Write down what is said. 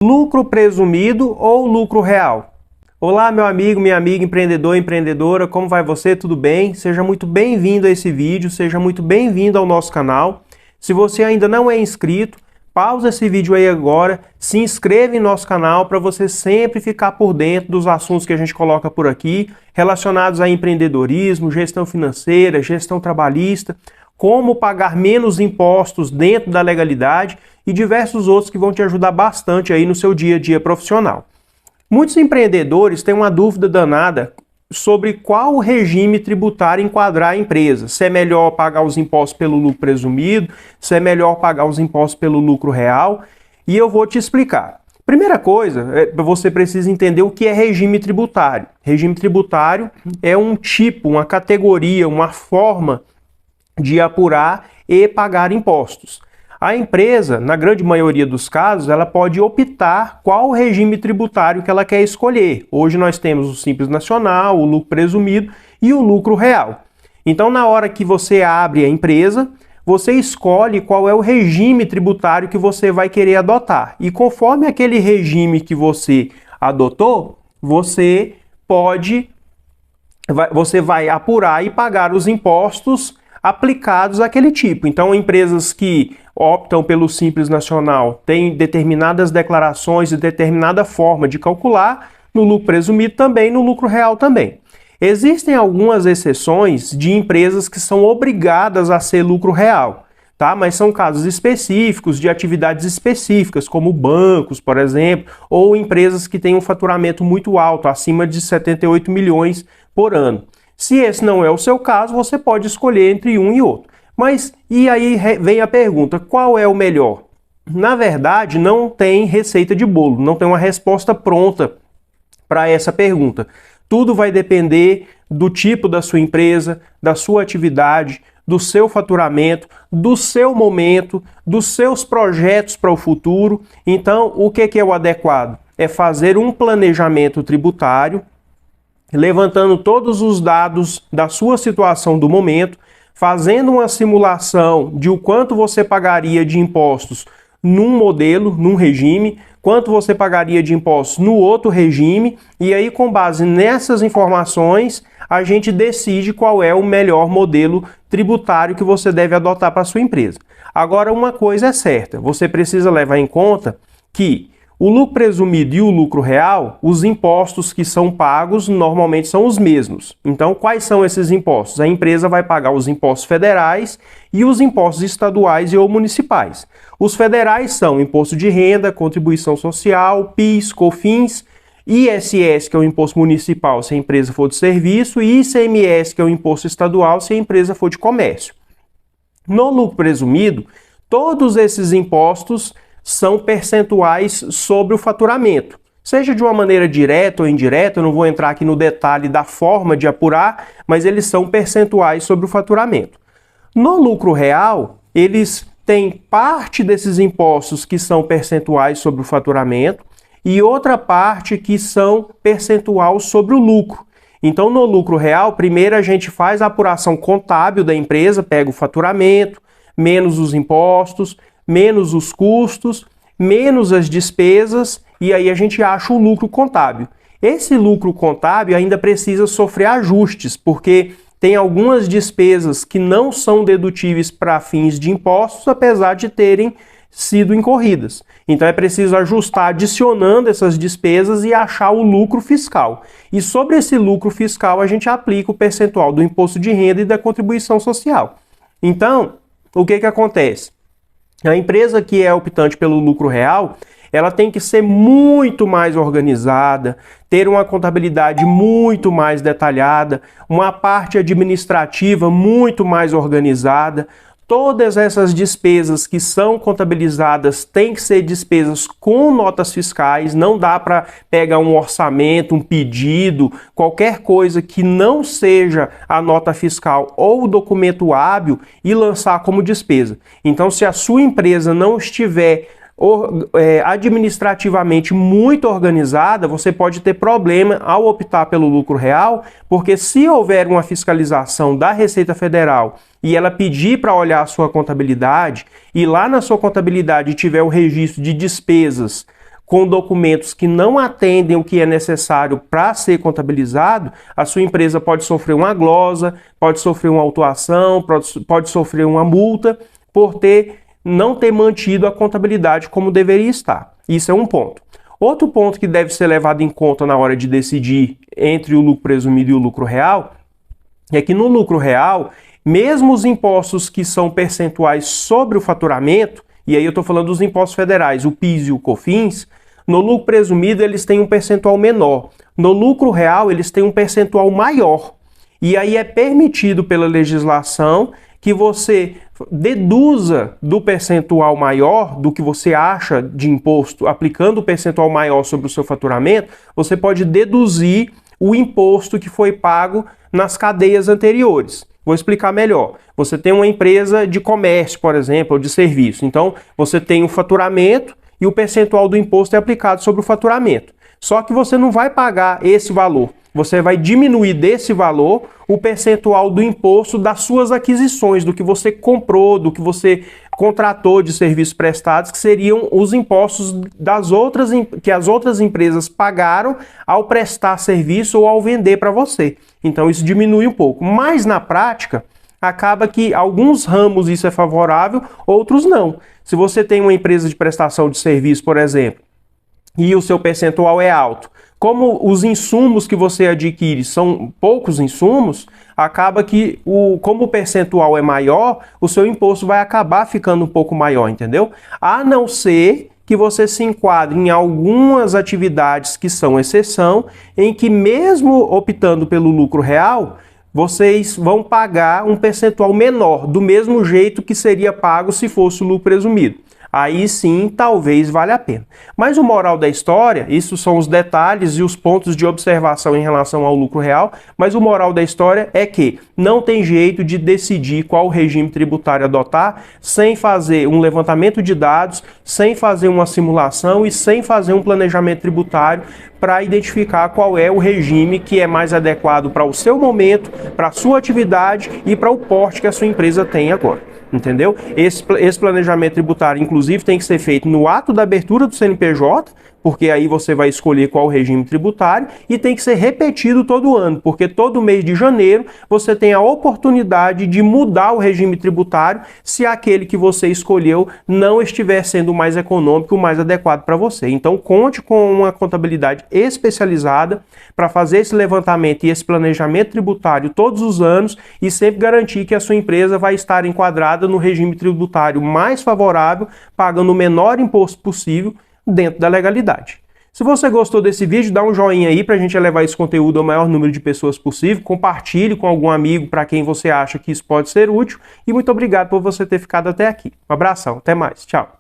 Lucro presumido ou lucro real? Olá, meu amigo, minha amiga, empreendedor, empreendedora, como vai você? Tudo bem? Seja muito bem-vindo a esse vídeo, seja muito bem-vindo ao nosso canal. Se você ainda não é inscrito, pausa esse vídeo aí agora, se inscreva em nosso canal para você sempre ficar por dentro dos assuntos que a gente coloca por aqui, relacionados a empreendedorismo, gestão financeira, gestão trabalhista, como pagar menos impostos dentro da legalidade e diversos outros que vão te ajudar bastante aí no seu dia a dia profissional. Muitos empreendedores têm uma dúvida danada sobre qual regime tributário enquadrar a empresa. Se é melhor pagar os impostos pelo lucro presumido, se é melhor pagar os impostos pelo lucro real, e eu vou te explicar. Primeira coisa, você precisa entender o que é regime tributário. Regime tributário é um tipo, uma categoria, uma forma de apurar e pagar impostos. A empresa, na grande maioria dos casos, ela pode optar qual regime tributário que ela quer escolher. Hoje nós temos o Simples Nacional, o lucro presumido e o lucro real. Então, na hora que você abre a empresa, você escolhe qual é o regime tributário que você vai querer adotar. E conforme aquele regime que você adotou, você vai apurar e pagar os impostos aplicados àquele tipo. Então, empresas que optam pelo Simples Nacional têm determinadas declarações e determinada forma de calcular, no lucro presumido também, no lucro real também. Existem algumas exceções de empresas que são obrigadas a ser lucro real, tá? Mas são casos específicos, de atividades específicas, como bancos, por exemplo, ou empresas que têm um faturamento muito alto, acima de 78 milhões por ano. Se esse não é o seu caso, você pode escolher entre um e outro. Mas, e aí vem a pergunta, qual é o melhor? Na verdade, não tem receita de bolo, não tem uma resposta pronta para essa pergunta. Tudo vai depender do tipo da sua empresa, da sua atividade, do seu faturamento, do seu momento, dos seus projetos para o futuro. Então, o que é o adequado? É fazer um planejamento tributário, levantando todos os dados da sua situação do momento, fazendo uma simulação de o quanto você pagaria de impostos num modelo, num regime, quanto você pagaria de impostos no outro regime, e aí com base nessas informações, a gente decide qual é o melhor modelo tributário que você deve adotar para a sua empresa. Agora, uma coisa é certa, você precisa levar em conta que o lucro presumido e o lucro real, os impostos que são pagos normalmente são os mesmos. Então, quais são esses impostos? A empresa vai pagar os impostos federais e os impostos estaduais e ou municipais. Os federais são imposto de renda, contribuição social, PIS, COFINS, ISS, que é o imposto municipal se a empresa for de serviço, e ICMS, que é o imposto estadual se a empresa for de comércio. No lucro presumido, todos esses impostos são percentuais sobre o faturamento, seja de uma maneira direta ou indireta, eu não vou entrar aqui no detalhe da forma de apurar, mas eles são percentuais sobre o faturamento. No lucro real, eles têm parte desses impostos que são percentuais sobre o faturamento e outra parte que são percentual sobre o lucro. Então, no lucro real, primeiro a gente faz a apuração contábil da empresa, pega o faturamento, menos os impostos, menos os custos, menos as despesas, e aí a gente acha o lucro contábil. Esse lucro contábil ainda precisa sofrer ajustes, porque tem algumas despesas que não são dedutíveis para fins de impostos, apesar de terem sido incorridas. Então é preciso ajustar adicionando essas despesas e achar o lucro fiscal. E sobre esse lucro fiscal a gente aplica o percentual do imposto de renda e da contribuição social. Então, o que acontece? A empresa que é optante pelo lucro real, ela tem que ser muito mais organizada, ter uma contabilidade muito mais detalhada, uma parte administrativa muito mais organizada. Todas essas despesas que são contabilizadas têm que ser despesas com notas fiscais, não dá para pegar um orçamento, um pedido, qualquer coisa que não seja a nota fiscal ou o documento hábil e lançar como despesa. Então, se a sua empresa não estiver administrativamente muito organizada, você pode ter problema ao optar pelo lucro real, porque se houver uma fiscalização da Receita Federal e ela pedir para olhar a sua contabilidade, e lá na sua contabilidade tiver o registro de despesas com documentos que não atendem o que é necessário para ser contabilizado, a sua empresa pode sofrer uma glosa, pode sofrer uma autuação, pode sofrer uma multa por não ter mantido a contabilidade como deveria estar. Isso é um ponto. Outro ponto que deve ser levado em conta na hora de decidir entre o lucro presumido e o lucro real é que no lucro real, mesmo os impostos que são percentuais sobre o faturamento, e aí eu estou falando dos impostos federais, o PIS e o COFINS, no lucro presumido eles têm um percentual menor. No lucro real eles têm um percentual maior. E aí é permitido pela legislação que você deduza do percentual maior do que você acha de imposto, aplicando o percentual maior sobre o seu faturamento, você pode deduzir o imposto que foi pago nas cadeias anteriores. Vou explicar melhor. Você tem uma empresa de comércio, por exemplo, ou de serviço. Então, você tem o faturamento e o percentual do imposto é aplicado sobre o faturamento. Só que você não vai pagar esse valor. Você vai diminuir desse valor o percentual do imposto das suas aquisições, do que você comprou, do que você contratou de serviços prestados, que seriam os impostos que as outras empresas pagaram ao prestar serviço ou ao vender para você. Então isso diminui um pouco. Mas na prática, acaba que alguns ramos isso é favorável, outros não. Se você tem uma empresa de prestação de serviço, por exemplo, e o seu percentual é alto, como os insumos que você adquire são poucos insumos, acaba que, como o percentual é maior, o seu imposto vai acabar ficando um pouco maior, entendeu? A não ser que você se enquadre em algumas atividades que são exceção, em que mesmo optando pelo lucro real, vocês vão pagar um percentual menor, do mesmo jeito que seria pago se fosse o lucro presumido. Aí sim, talvez valha a pena. Mas o moral da história, isso são os detalhes e os pontos de observação em relação ao lucro real, mas o moral da história é que não tem jeito de decidir qual regime tributário adotar sem fazer um levantamento de dados, sem fazer uma simulação e sem fazer um planejamento tributário para identificar qual é o regime que é mais adequado para o seu momento, para a sua atividade e para o porte que a sua empresa tem agora. Entendeu? Esse planejamento tributário, inclusive, tem que ser feito no ato da abertura do CNPJ, porque aí você vai escolher qual regime tributário, e tem que ser repetido todo ano, porque todo mês de janeiro você tem a oportunidade de mudar o regime tributário se aquele que você escolheu não estiver sendo mais econômico, mais adequado para você. Então, conte com uma contabilidade especializada para fazer esse levantamento e esse planejamento tributário todos os anos e sempre garantir que a sua empresa vai estar enquadrada no regime tributário mais favorável, pagando o menor imposto possível dentro da legalidade. Se você gostou desse vídeo, dá um joinha aí para a gente levar esse conteúdo ao maior número de pessoas possível, compartilhe com algum amigo para quem você acha que isso pode ser útil e muito obrigado por você ter ficado até aqui. Um abração, até mais, tchau!